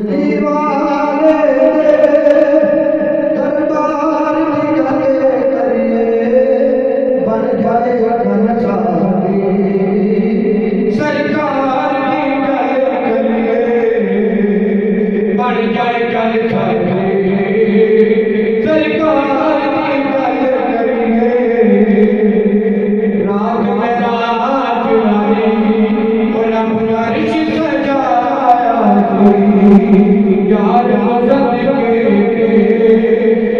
दीवाने दरबार की गले करिए बन जाए घनसाली सरकार की गले करिए बन जाए घनसाली सरकार की गले करिए रात में रात वाली यार हज़रत के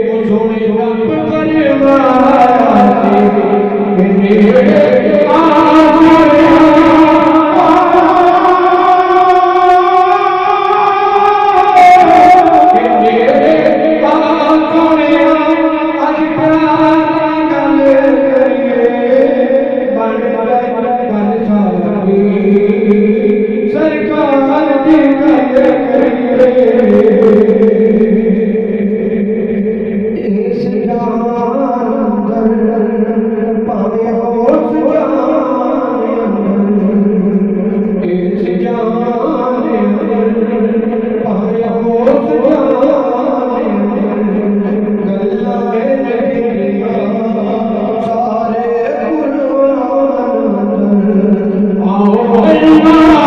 वो सोने रब सरकार दी गल इस जान अंदर पावे होश जान इस जान अंदर पावे होश जान गल्ला नबिया सारे कुरान आओ अल्लाह